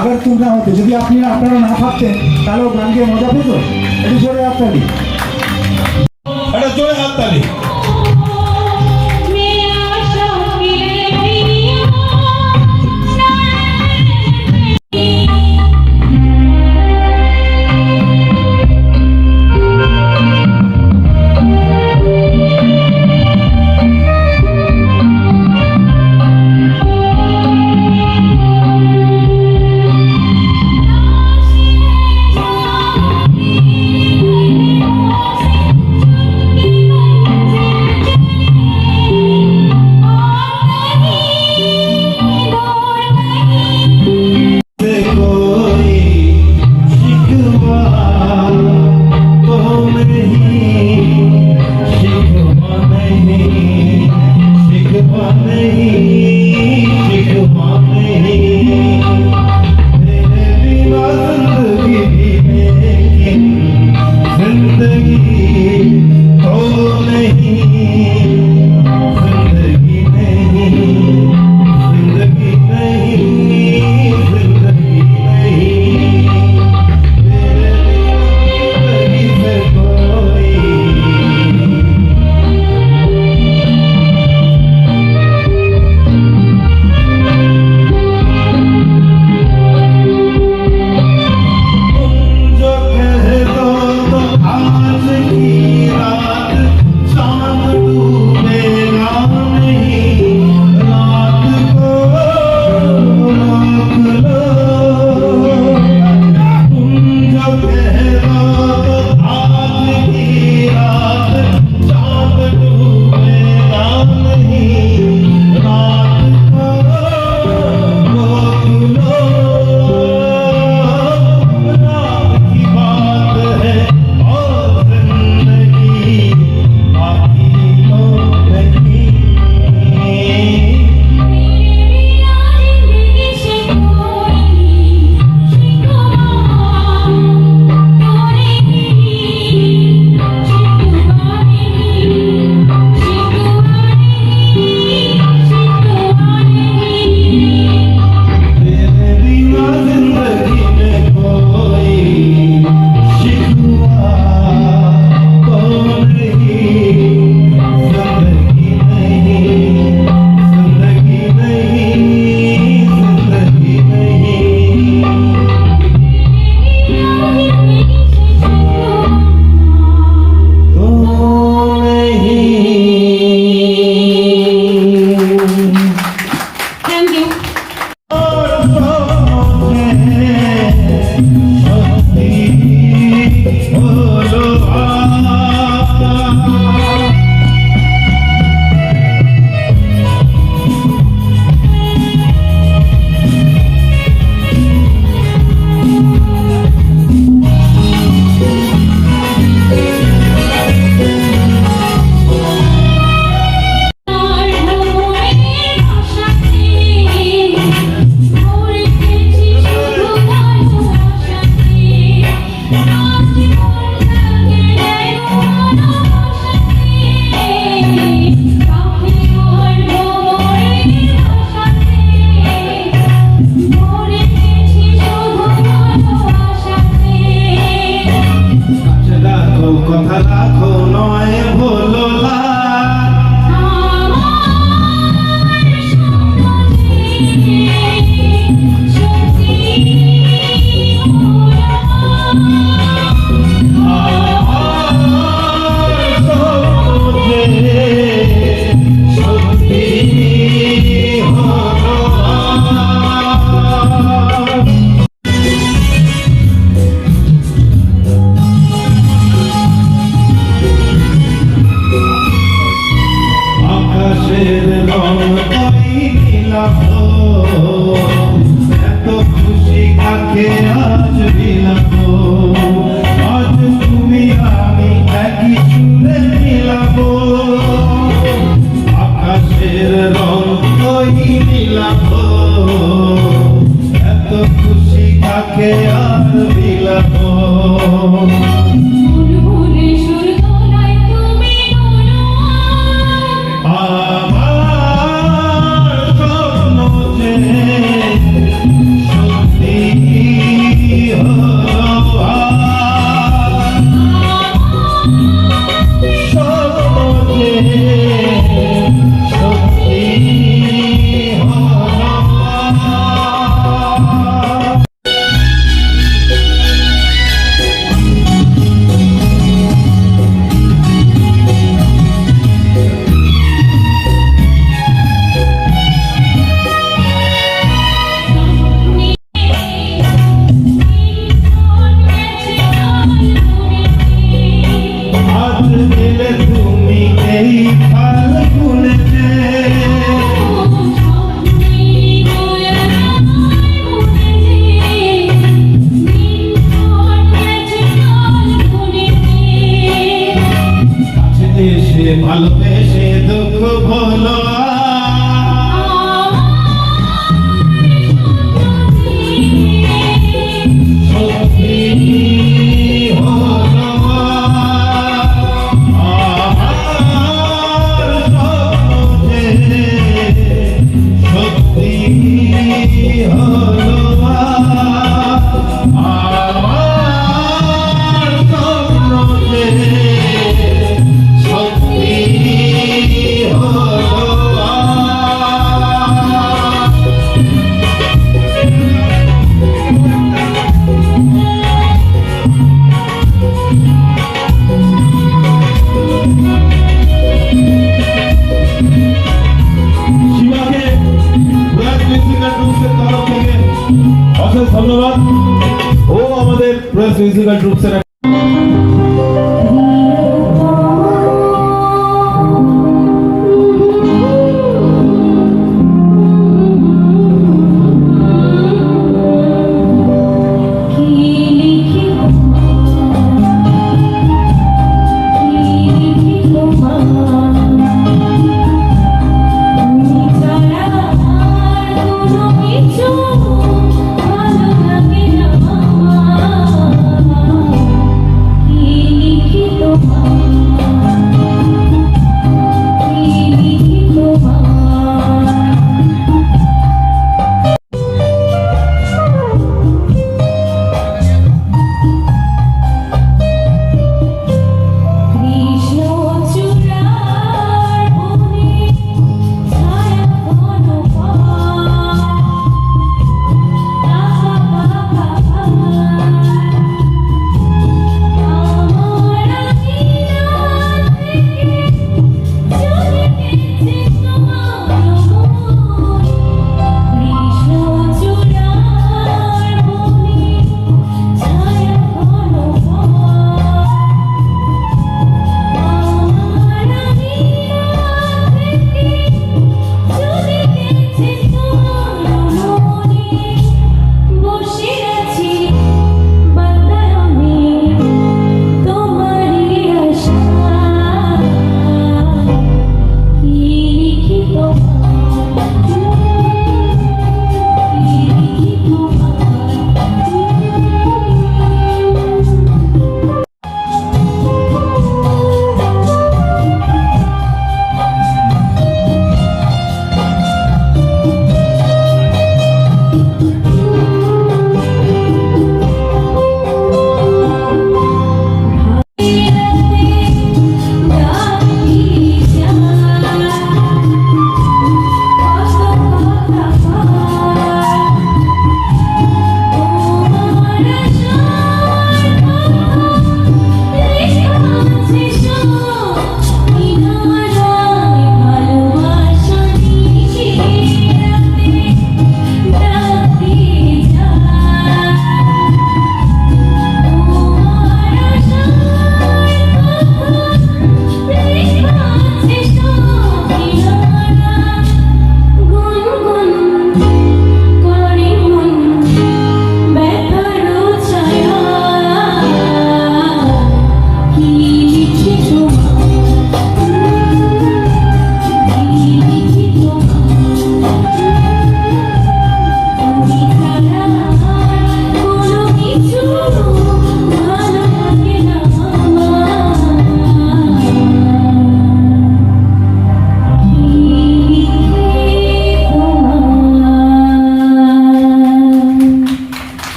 আবার তোমরা হতো, যদি আপনারা না থাকতেন তাহলেও গান গিয়ে মজা পেত। একটু জোরে হাততালি, একটা জোরে হাততালি। মিউজিক্যাল ট্রুপসের তরফ থেকে অশেষ ধন্যবাদ ও আমাদের প্রেস মিউজিক্যাল ট্রুপসের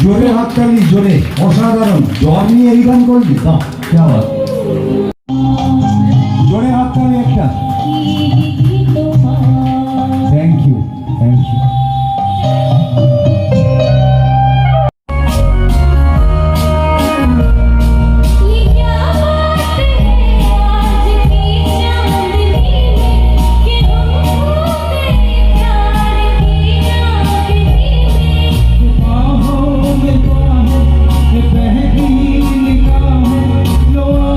জোরে হাততালি, জোরে, অসাধারণ। জ্বর নিয়ে এই গান করবি? জোরে হাততালি একটা। Thank you, thank you. No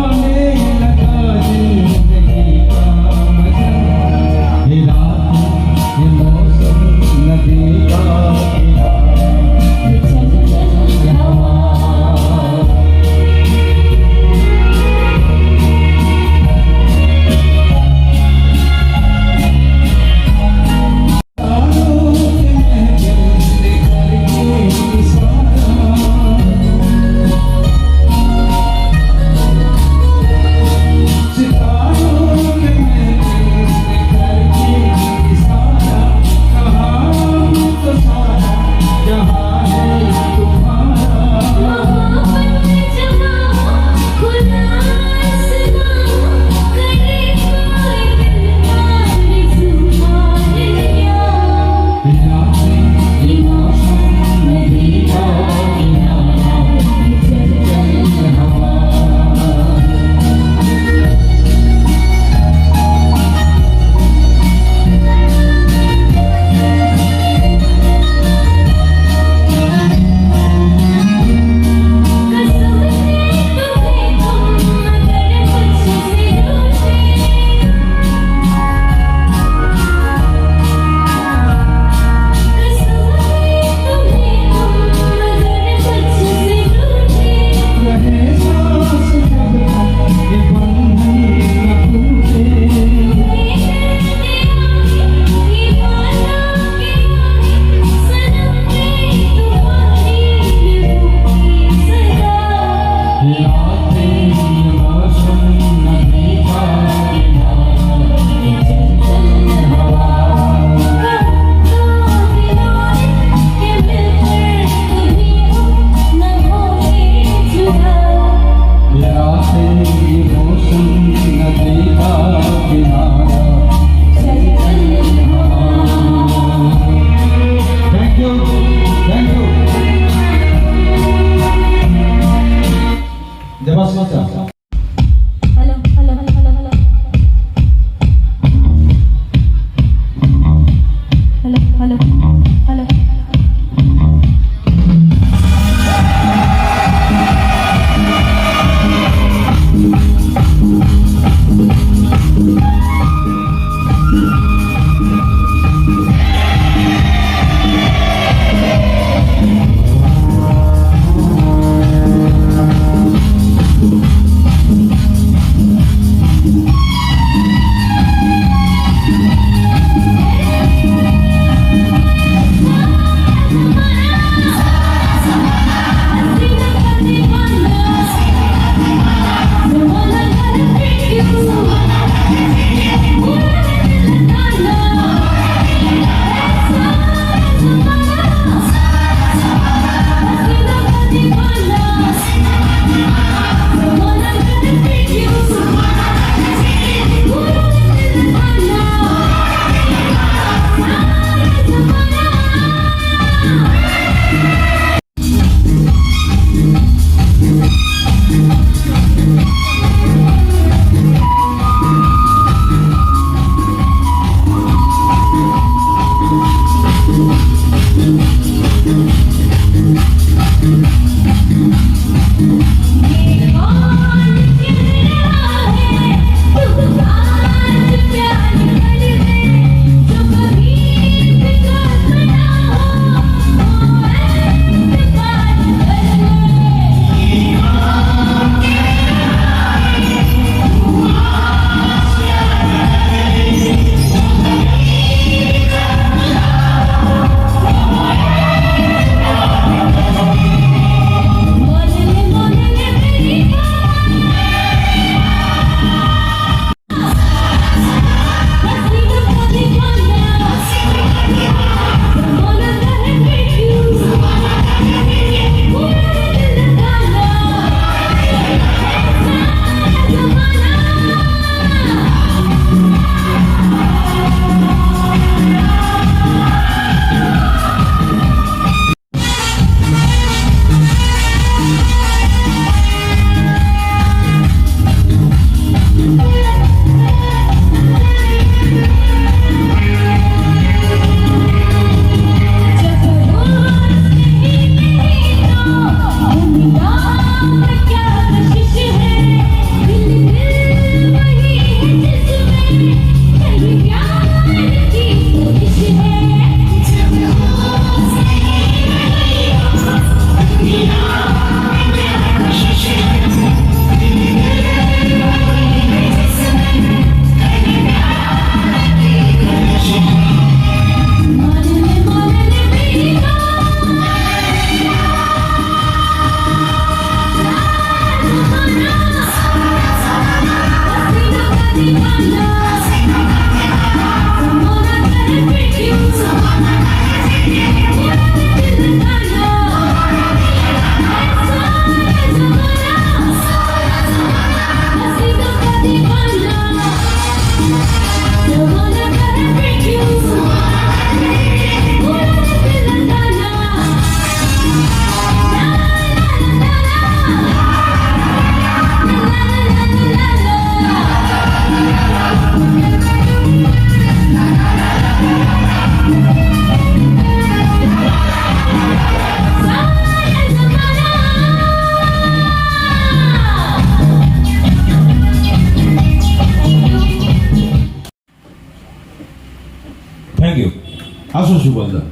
সুবলদা।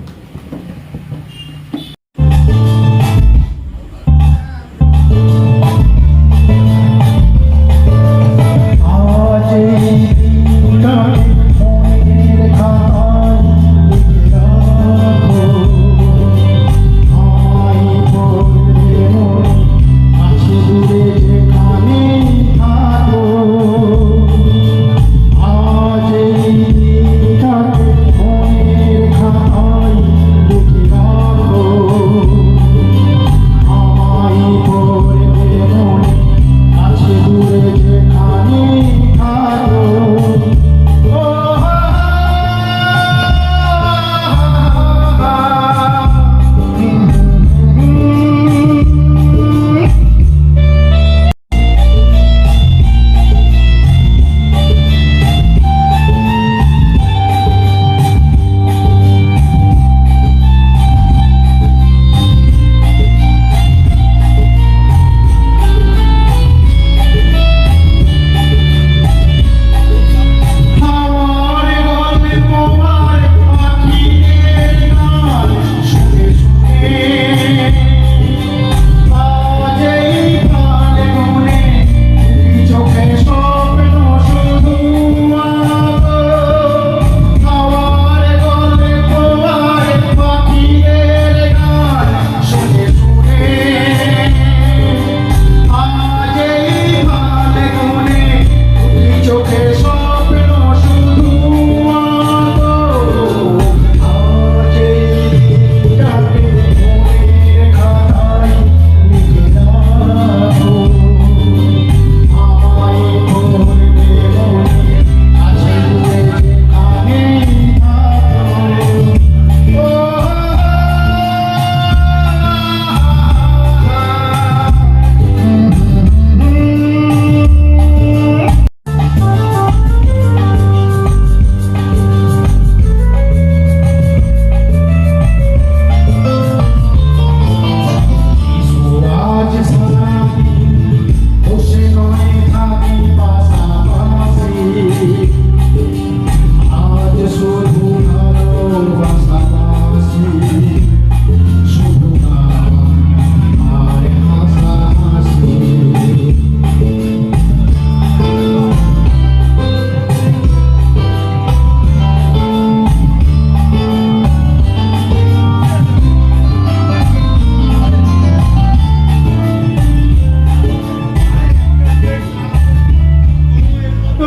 আজ এই দিনটাকে মনের খাতায় লিখে রাখো। আই বলে মনে আছে দূরে যেখানে থাকো। আজ এই দিনটাকে মনের খাতায় লিখে রাখো। আই বলে মনে আছে দূরে যেখানে থাকো। ও আমার গল্পে তোমার পাখিদের গান শুনে শুনে আজ এই ফাল্গুনে চোখে স্বপ্ন শুধু আঁকো। আমার গল্পে তোমার পাখিদের গান শুনে শুনে আজ এই ফাল্গুনে চোখে স্বপ্ন শুধু আঁকো। আজ এই দিনটাকে মনের খাতায় লিখে রাখো। আমায় বলবে মনে আছে দূরে যেখানে থাকো। ও সুরাজ সারাদিন বসে নয় থাকি পাশাপাশি। আজ শুধু ভালোবাসাবাসি, শুধু গান আর হাসাহাসি।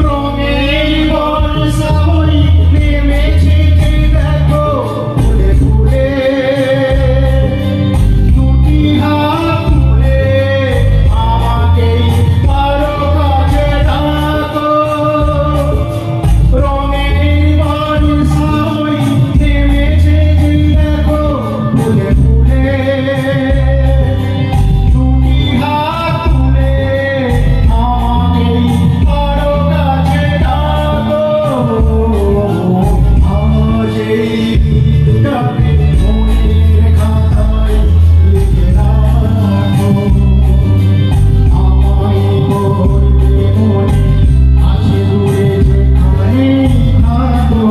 রঙের বর্ষা হই নেমেছে যে দেখো ফুলে ফুলে। দুটি হাত তুলে আমাকেই আরো কাছে ডাকো। রঙের বর্ষা হই নেমেছে যে দেখো ফুলে ফুলে। দুটি হাত তুলে আমাকেই আরো কাছে ডাকো। আজ এই দিনটাকে মনের খাতায় লিখে রাখো। আমায় বলবে মনে আছে দূরে যেখানে থাকো।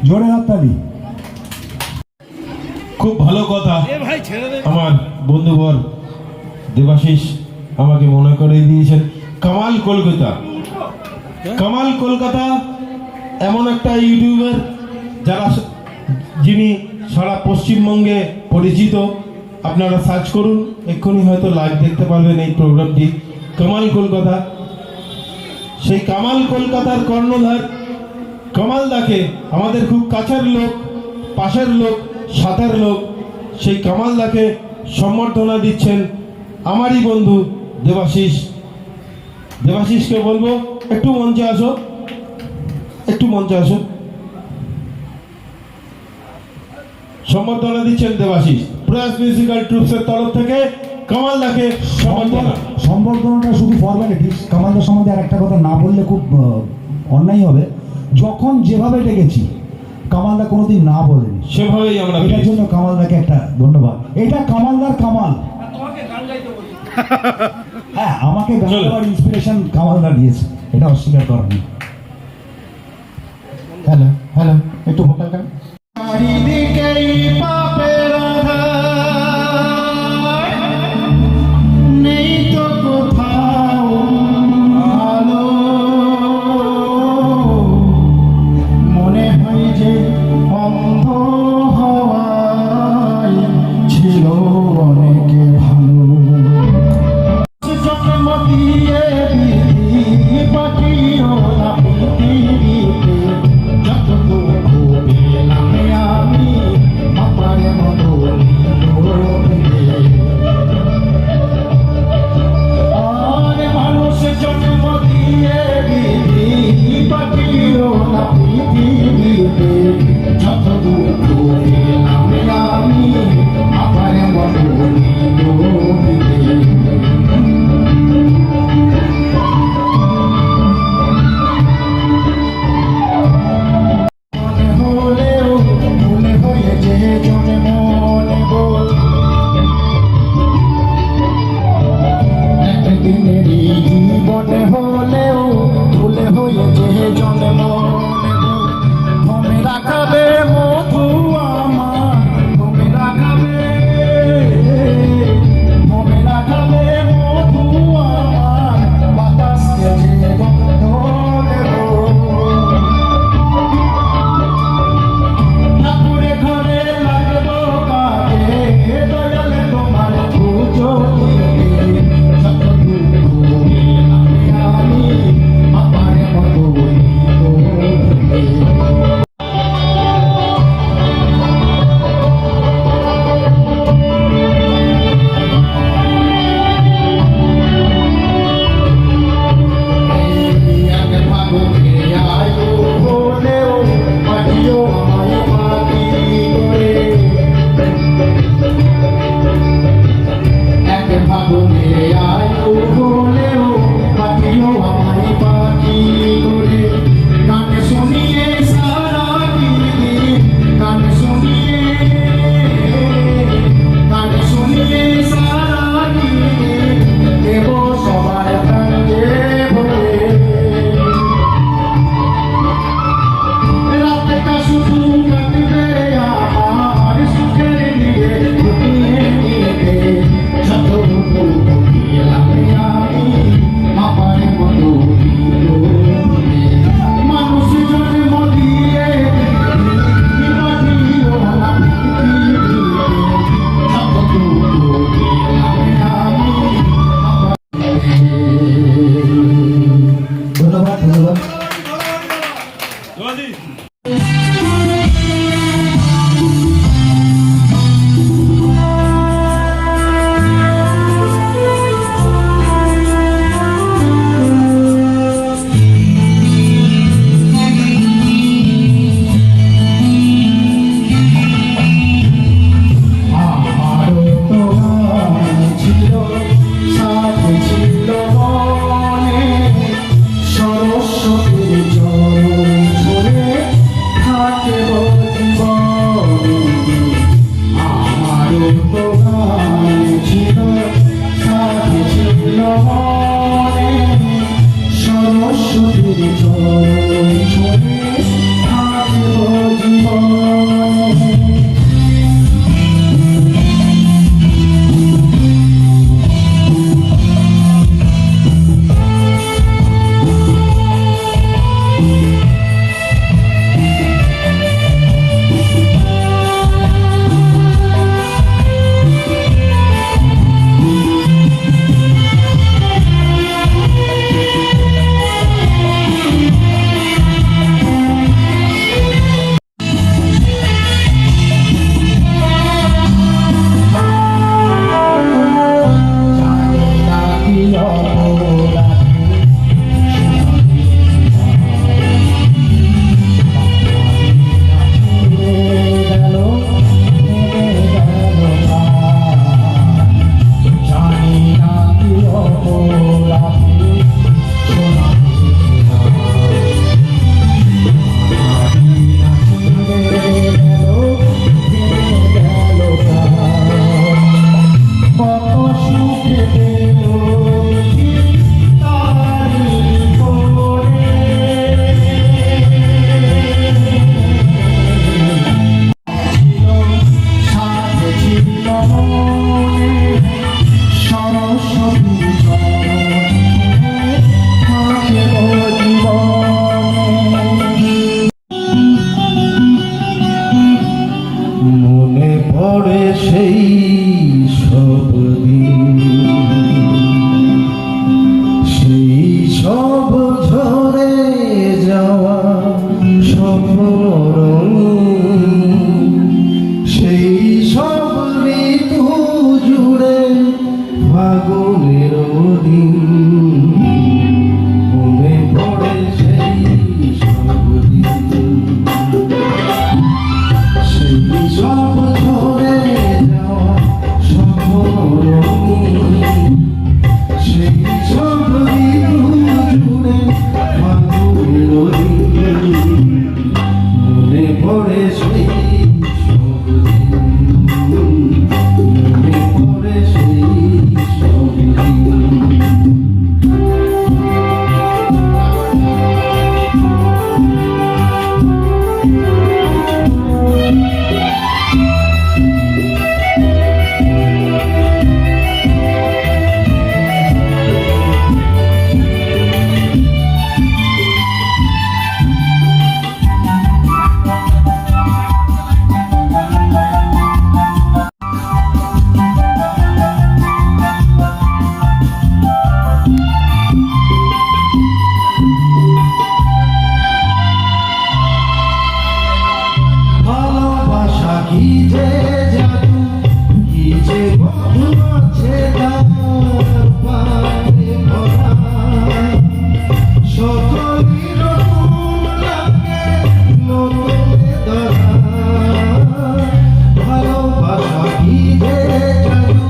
জোরে হাততালি। খুব ভালো কথা। আমার বন্ধুবর দেবাশিস আমাকে মনে করে দিয়েছেন কামাল কলকাতা। কামাল কলকাতা এমন একটা ইউটিউবার যিনি সারা পশ্চিমবঙ্গে পরিচিত। আপনারা সার্চ করুন, এক্ষুনি হয়তো লাইভ দেখতে পারবেন এই প্রোগ্রামটি। কামাল কলকাতা, সেই কামাল কলকাতার কর্ণধার কামালদাকে, আমাদের খুব কাছের লোক, পাশের লোক, সাথের লোক, সেই কামালদাকে সম্বর্ধনা দিচ্ছেন আমারই বন্ধু দেবাশিস। দেবাশিসকে বলবো একটু মঞ্চে আসো, একটু মঞ্চে আসো। সম্বর্ধনা দিচ্ছেন দেবাশিস। প্রয়াস মিউজিক্যাল ট্রুপসের তরফ থেকে কামালদাকে সম্বর্ধনা। সম্বর্ধনাটা শুধু ফর্মালিটিস। কামালদার সম্বন্ধে আর একটা কথা না বললে খুব অন্যায় হবে। যখন যেভাবে ডেকেছি কামালদা কোনোদিন না বলেনি, সেভাবেই আমরা এটার পেয়েছি। জন্য কামালদাকে একটা ধন্যবাদ। এটা কামালদার কামাল। হ্যাঁ, আমাকে গান চলো। গাওয়ার ইন্সপিরেশন কামালদা দিয়েছে, এটা অস্বীকার করার নেই। হ্যালো হ্যালো, একটু ভোকাল গান। চারিদিকেই পাপের আঁধার, নেই তো কোথাও আলো। মনে হয় যে অন্ধ হওয়ায় ছিল অনেকে ভালো। জন্ম দিয়ে বিধি পাঠিও না পৃথিবীতে, যতটুকু পেলাম আমি আমার মতো আর মানুষ জন্ম দিয়ে বিধি পাঠিও না পৃথিবীতে, যতটুকু পেলাম আমি আমার মতো হলেও মনে হয়েছে জনে মনে বল, একদিনেরই জীবনে হলেও ভুলে হয়েছে জনে মনে বল। মনে রাখাবে মধু আমার, মনে রাখাবে, মনে রাখাবে মধু আমার, বাতাসকে যে গন্ধ দেব। ঠাকুরে ঘরে লাগবো কাজে, দয়ালে তোমার পুজো দিতে, যতটুকু পেলাম আমি আমার মতো সব ঝরে যাওয়া স্বপ্ন রঙিন, সেই সব ঋতু জুড়ে ফাগুনের দিন মনে পড়ে সেই সব দিন, সেই সব ঝরে যাওয়া স্বপ্ন রঙিন, সেই সব ঋতু জুড়ে ফাগুনের দিন মনে পড়ে সেই সব দিন, মনে পড়ে সেই সব দিন। ভালোবাসা কি যে জাদু, কি যে বন্ধু আছে তার পারে ভরা, সকলই রকম লাগে নতুনে ধরা। ভালোবাসা কি যে জাদু,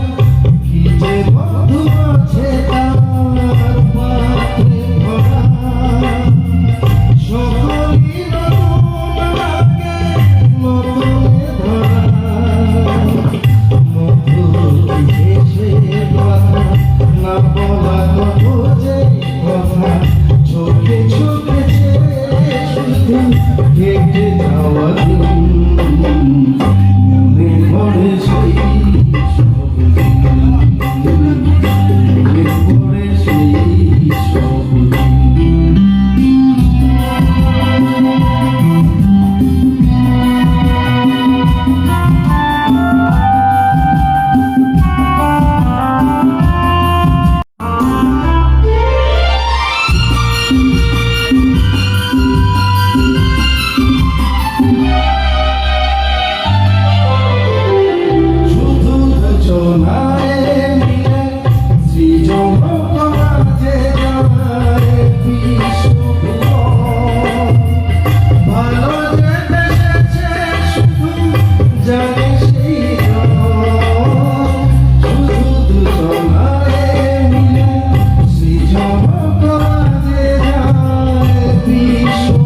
কি যে বন্ধু আছে তার পারে ভরা, সকলই রকম লাগে নতুনে ধরা। মধুর হেসে কথা, না বলা কত যে কথা, চোখে চোখেছে শুধু কেটে যাওয়া দিন মনে পড়ে সেই সব দিন, মনে পড়ে সেই সব দিন। শুধু দুজনায় মিলে সৃজন করা যে যায় বিশ্ববিদ্যালয়। ভালো যে বেসেছে শুধু জানে সেই জন। শুধু দুজনায় মিলে সৃজন করা যে যায় বিশ্ববিদ্যালয়।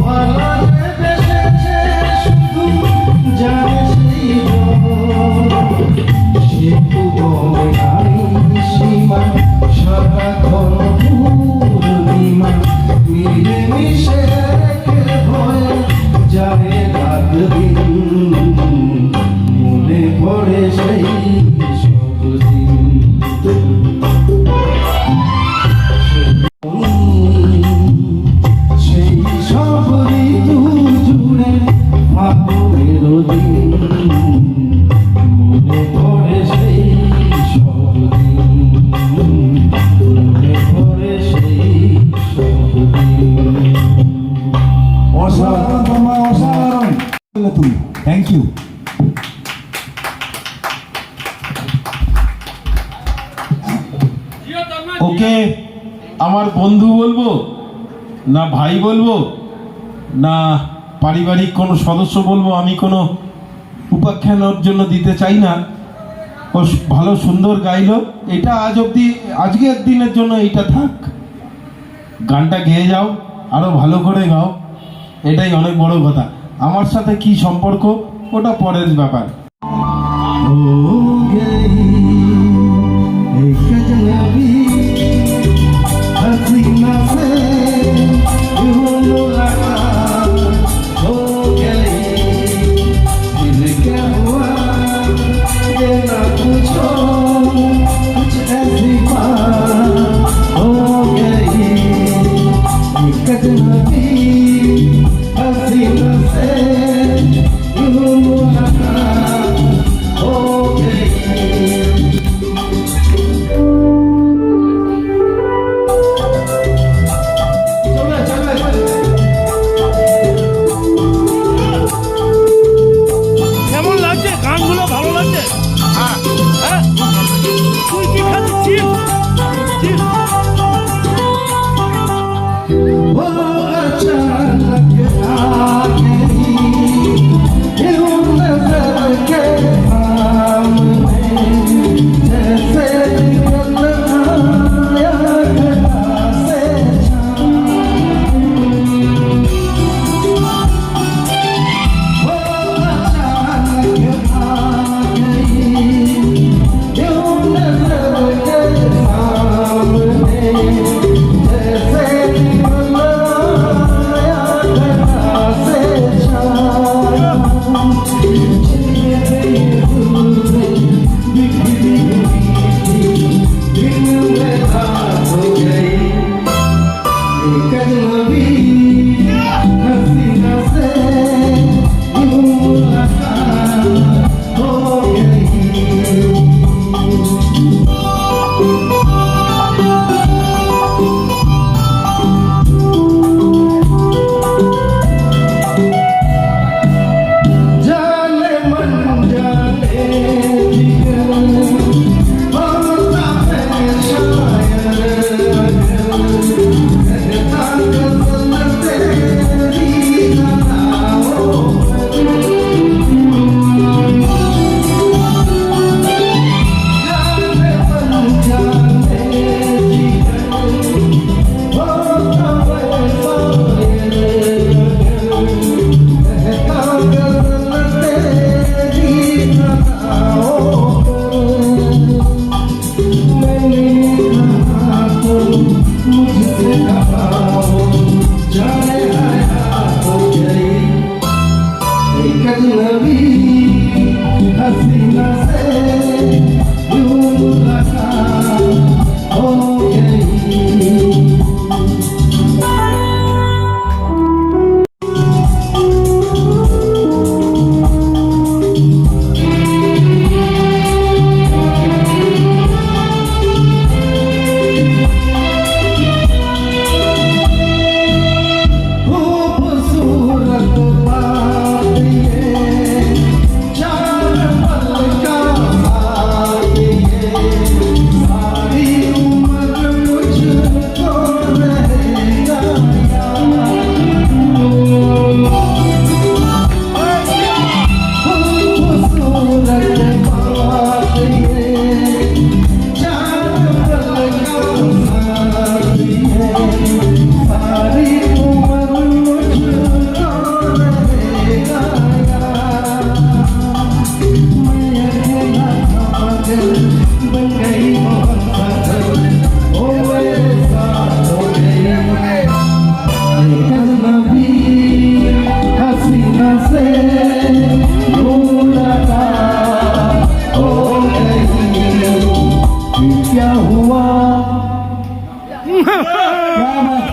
ভালো যে বেসেছে শুধু জানে সেই জন। সেতু বনে নাই সীমা, সারাক্ষণ পূর্ণিমা, মিলে মিশে একের ভয়ে যায় রাত দিন মনে পড়ে সেই সব দিন। সেই সব ঋতু জুড়ে ফাগুনের দিন মনে পড়ে সেই সব দিন, মনে পড়ে সেই সব দিন। অসাধারণ তোমার, অসাধারণ তুমি, থ্যাংক ইউ। ওকে আমার বন্ধু বলবো না ভাই বলবো না পারিবারিক কোনো সদস্য বলবো, আমি কোনো উপাখ্যানের জন্য দিতে চাই না। ও ভালো সুন্দর গাইলো, এটা আজ অব্দি আজকের দিনের জন্য এইটা থাক। গানটা গেয়ে যাও, আরো ভালো করে গাও, এটাই অনেক বড় কথা। আমার সাথে কি সম্পর্ক ওটা পরের ব্যাপার। हो गई एक अजनबी हसीना से यूं मुलाकात हो गई। दिल क्या हुआ ये ना पूछो, कुछ ऐसी बात हो गई। एक अजनबी हसीना से यूं मुलाकात हो गई।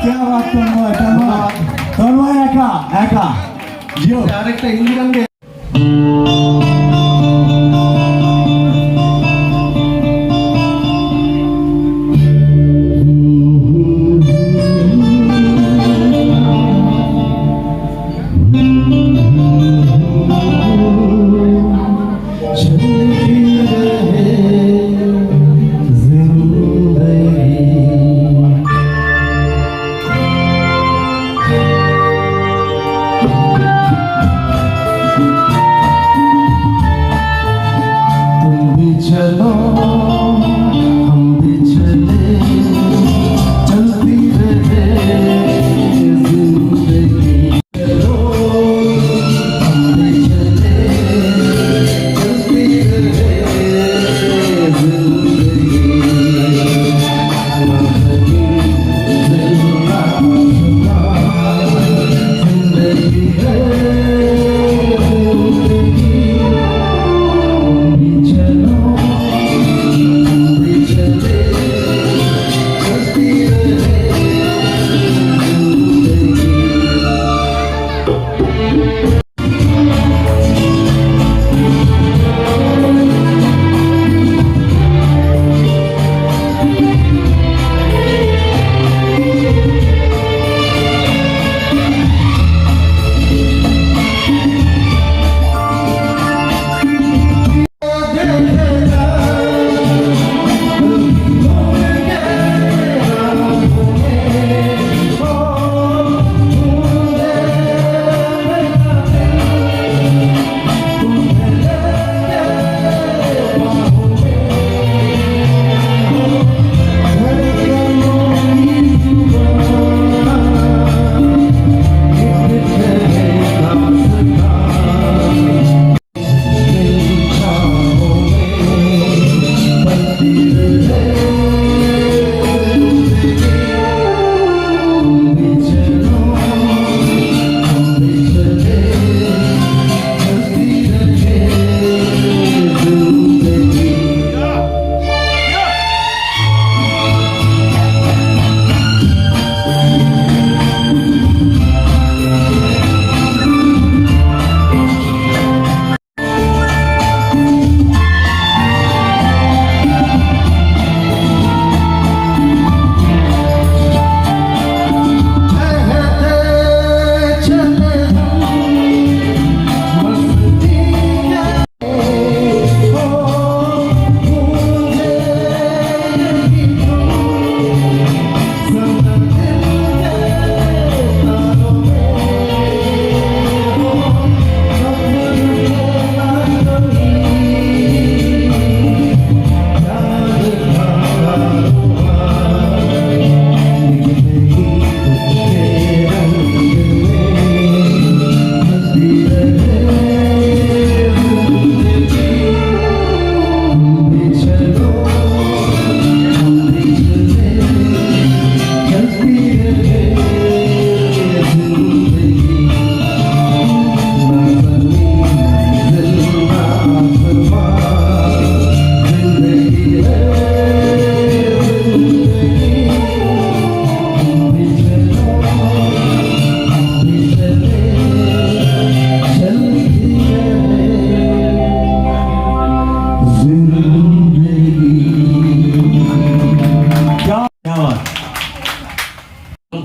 क्या बात तन्मय तन्मय तन्मय एका एका जियो আরেকটা হিন্দি গান গে चलो हम भी चले चलती रहे जिंदगी चलो हम भी चले चलती रहे जिंदगी जिंदगी है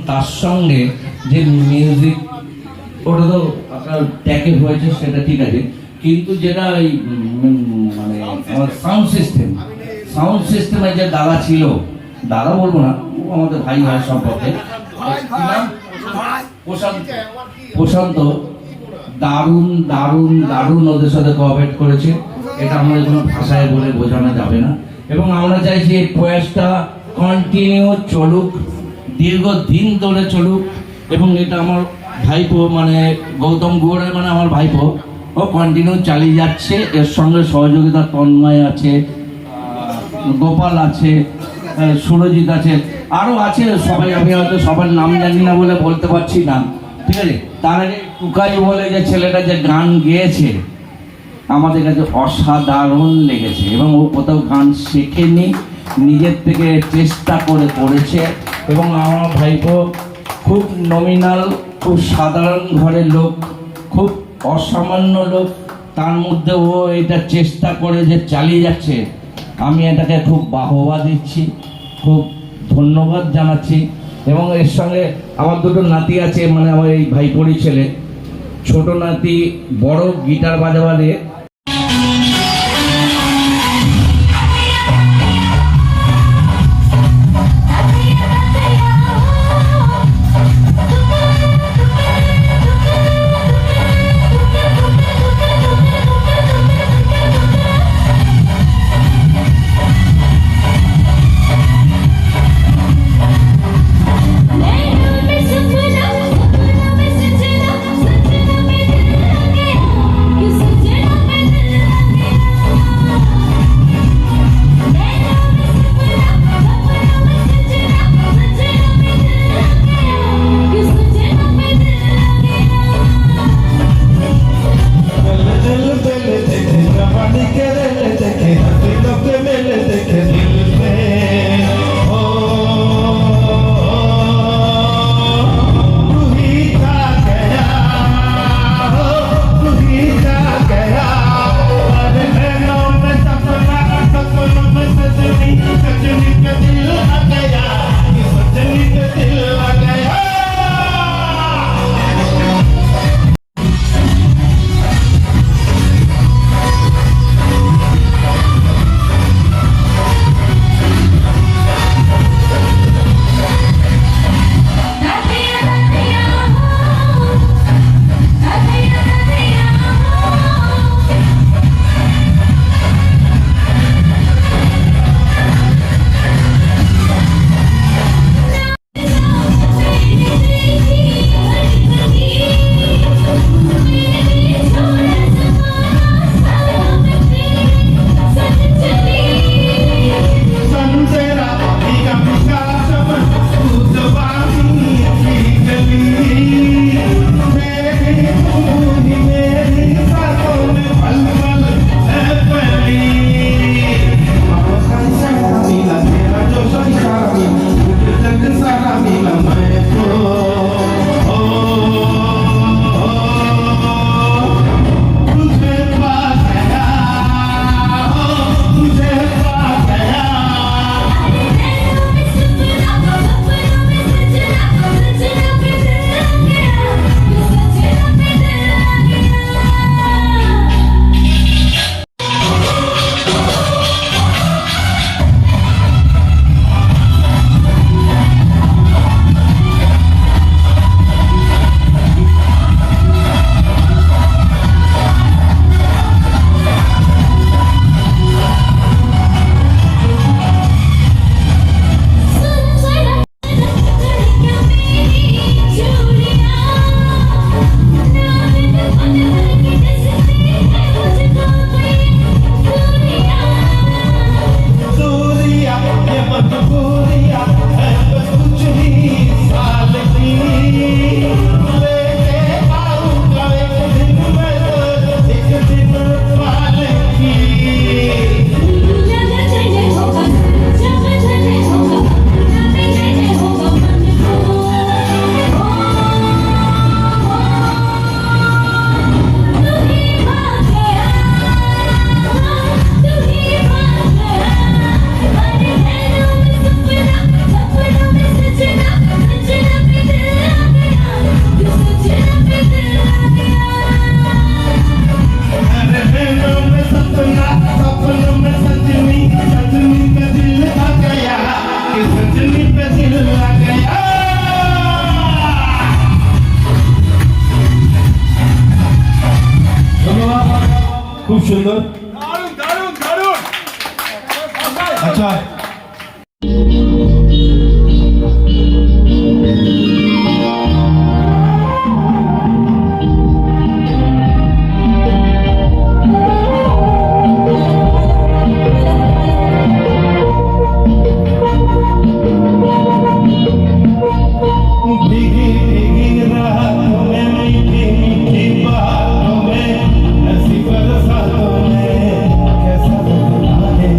তার সঙ্গে যে মিউজিক ওটা তো আপনার ট্যাকে হয়েছে সেটা ঠিক আছে, কিন্তু যেটা ওই মানে আমার সাউন্ড সিস্টেমের যে দাদা ছিল, দাদা বলবো না, ও আমাদের ভাই হয় সম্পর্কে, প্রশান্ত দারুণ দারুণ দারুণ ওদের সাথে কোঅপারেট করেছে। এটা আমাদের কোনো ভাষায় বলে বোঝানো যাবে না, এবং আমরা চাইছি এই প্রয়াসটা কন্টিনিউ চলুক, দীর্ঘদিন ধরে চলুক। এবং এটা আমার ভাইপো মানে গৌতম গুহরে মানে আমার ভাইপো, ও কন্টিনিউ চালিয়ে যাচ্ছে। এর সঙ্গে সহযোগিতা তন্ময় আছে, গোপাল আছে, সুরজিৎ আছে, আরও আছে সবাই, আমি হয়তো সবার নাম জানি না বলে বলতে পারছি না, ঠিক আছে। তার আগে টুকাই বলে যে ছেলেটা যে গান গেয়েছে আমাদের কাছে অসাধারণ লেগেছে, এবং ও কোথাও গান শেখেনি, নিজের থেকে চেষ্টা করে করেছে, এবং আমার ভাইপো খুব নমিনাল, খুব সাধারণ ঘরের লোক, খুব অসামান্য লোক, তার মধ্যে ও এটা চেষ্টা করে যে চালিয়ে যাচ্ছে। আমি এটাকে খুব বাহবা দিচ্ছি, খুব ধন্যবাদ জানাচ্ছি। এবং এর সঙ্গে আমার দুটো নাতি আছে, মানে আমার এই ভাইপোরই ছেলে, ছোট নাতি বড় গিটার বাজাবাজে। খুব সুন্দর। আচ্ছা, भीगी भीगी रातों में मीठी मीठी बातों में ऐसी बरसातों में कैसा लगता है।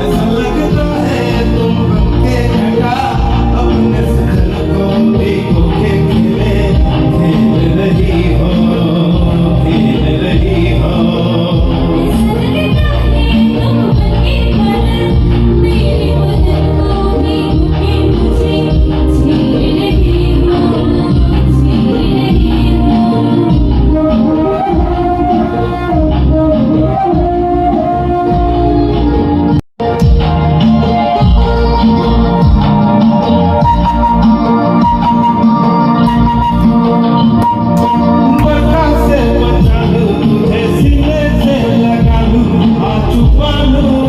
ऐसा लगता है तुम बनके घटा अपने सजन को देखो के खेल रही हो, खेल रही हो। बरखा से बचा लूं तुझे सीने से लगा लूं आ छुपा लूं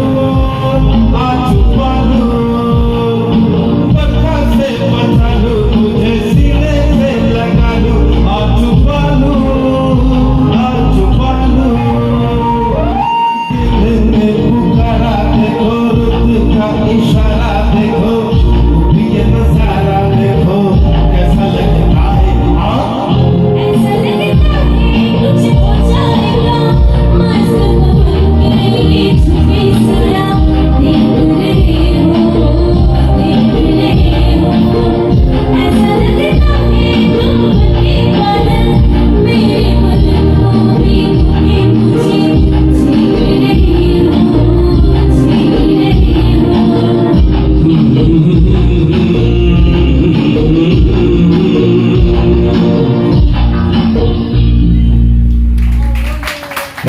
आ छुपा लूं। बरखा से बचा लूं तुझे सीने से लगा लूं आ छुपा लूं आ छुपा लूं। दिल ने पुकारा देखो रुत का इशारा देखो ये नजारा देखो कैसा लगता है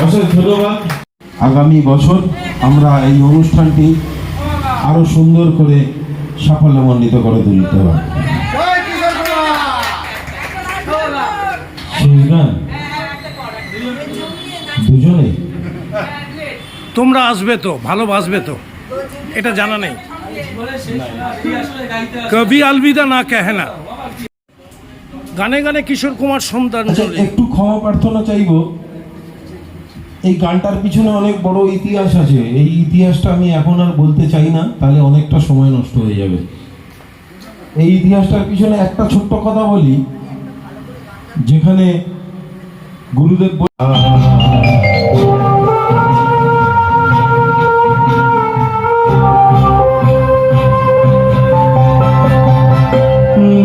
অশেষ ধন্যবাদ। আগামী বছর আমরা এই অনুষ্ঠানটি আরো সুন্দর করে সাফল্যমণ্ডিত করে তুলতে পারব। শেষ গান দুজনে তোমরা আসবে তো, ভালোবাসবে তো, এটা জানা নেই। কবি আলবিদা না কেহেনা, গানে গানে কিশোর কুমার আচ্ছা, শ্রমদাঞ্জলি। একটু ক্ষমা প্রার্থনা চাইবো। এই গানটার পিছনে অনেক বড় ইতিহাস আছে, এই ইতিহাসটা আমি এখন আর বলতে চাই না, তাহলে অনেকটা সময় নষ্ট হয়ে যাবে। এই ইতিহাসটার পিছনে একটা ছোট্ট কথা বলি, যেখানে গুরুদেব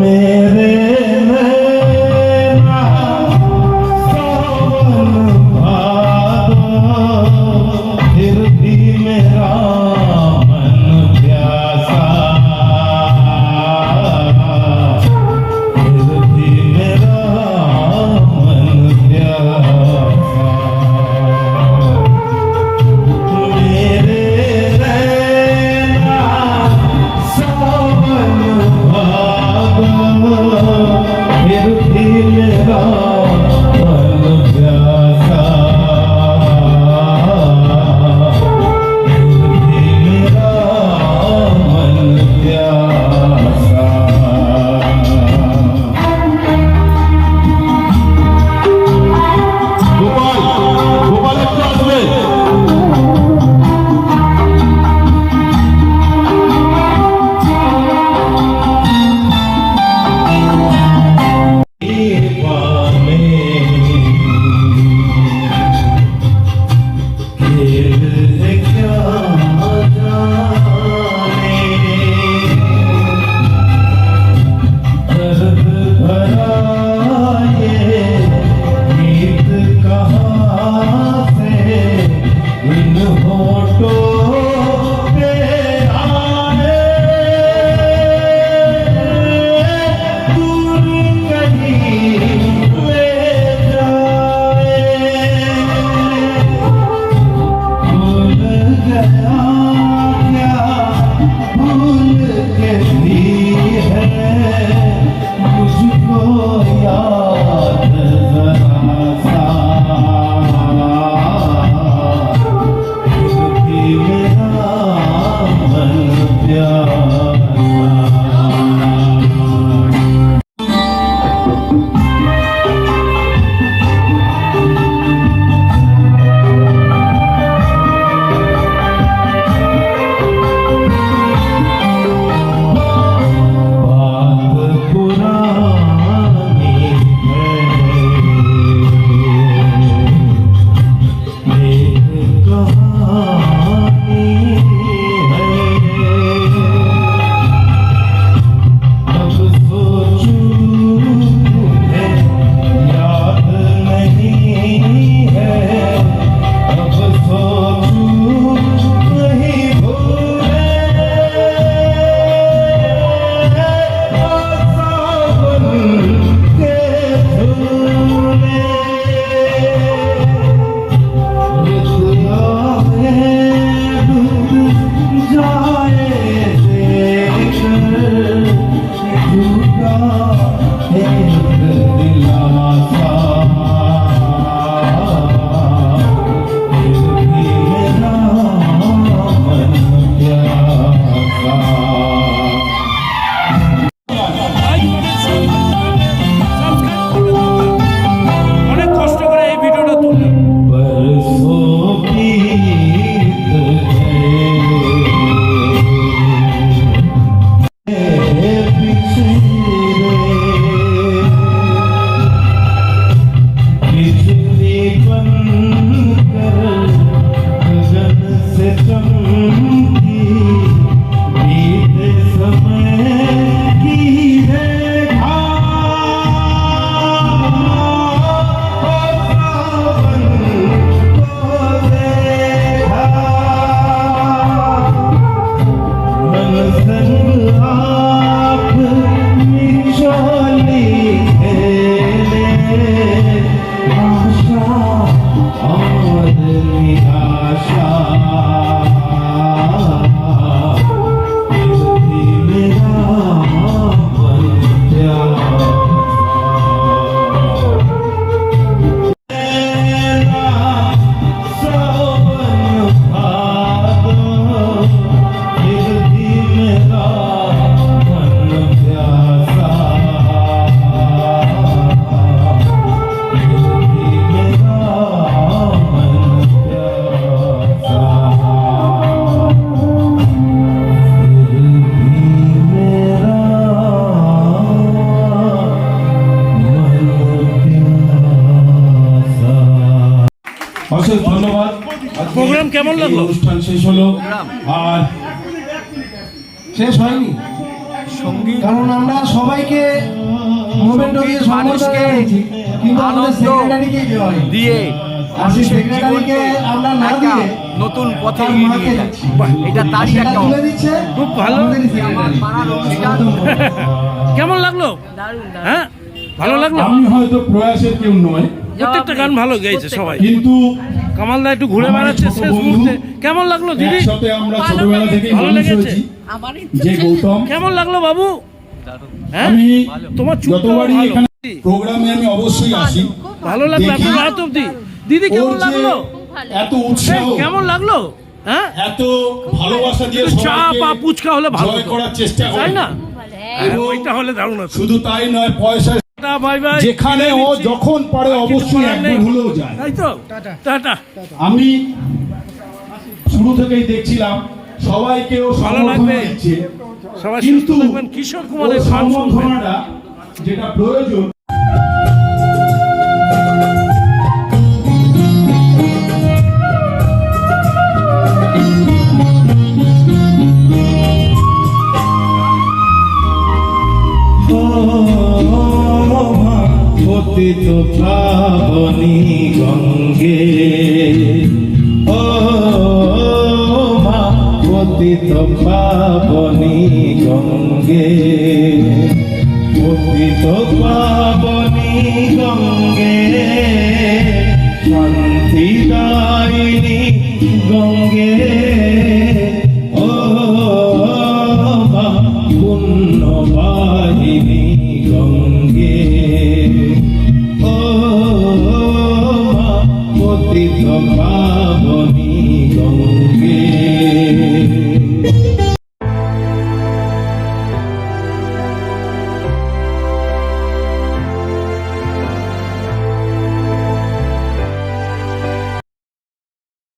मेरे नैना सावन भादो फिर भी मेरा मन प्यासा, फिर भी मेरा मन प्यासा। मेरे नैना सावन भादो फिर भी मेरा मन प्यासा, फिर भी मेरा मन प्यासा। गोपाल गोपाल একটু আসবে। मुझको याद जरा सा, फिर भी কেমন এই লাগলো? অনুষ্ঠান শেষ হলো আর শেষ হয়নি, কারণ আমরা সবাইকে মোমেন্টো দিয়ে সম্বোধন করেছি, কিন্তু আমাদের সেক্রেটারিকে দেওয়া হয়নি। দিয়ে আর সেই সেক্রেটারিকে আমরা না একটা দিয়ে নতুন পথে তার এগিয়ে মাকে নিয়ে যাচ্ছি। যাচ্ছে। এটা তারই সেটা একটা তুলে দিচ্ছে খুব ভালো। আমাদেরই সেক্রেটারি। পাড়ার অনুষ্ঠান। কেমন লাগলো? হ্যাঁ, ভালো লাগলো। আমি হয়তো প্রয়াসের কেউ নয়, প্রত্যেকটা গান ভালো গেয়েছে সবাই। কিন্তু কামালদা একটু ঘুরে আমার বেড়াচ্ছে ছোট শেষ বন্ধু, মুহূর্তে। কেমন লাগলো দিদি? একসাথে আমরা ছোটবেলা থেকেই ভালো মানুষ লেগেছে? হয়েছি, যে গৌতম। কেমন লাগলো বাবু? হ্যাঁ, আমি তোমার চুপটাও যতবারই ভালো। এখানে প্রোগ্রামে আমি অবশ্যই আসি, ভালো লাগলো এত দেখি রাত অব্দি। দিদি ওর কেমন যে লাগলো? এত উৎসাহ, এই, কেমন লাগলো? হ্যাঁ, এত ভালোবাসা দিয়ে একটু চা সবাইকে বা ফুচকা হলে ভালো জয় হতো। করার চেষ্টা করে, তাই না? হ্যাঁ, এবং ওইটা হলে দারুণ হতো। শুধু তাই নয়, পয়সা বাই বাই। যেখানে ও যখন পারে অবশ্যই একবার হলেও যায়। তাই তো, টাটা। আমি শুরু থেকেই দেখছিলাম সবাইকে ও ভালো সমর্থন লাগবে। দিচ্ছে, সবাই সুস্থ কিন্তু থাকবেন। কিশোর ওই কুমারের গান শুনবেন। সমর্থনটা যেটা প্রয়োজন, পতিত পাবনী গঙ্গে, ও মা পতিত পাবনী গঙ্গে, পতিত পাবনী গঙ্গে, শান্তি দায়িনী গঙ্গে,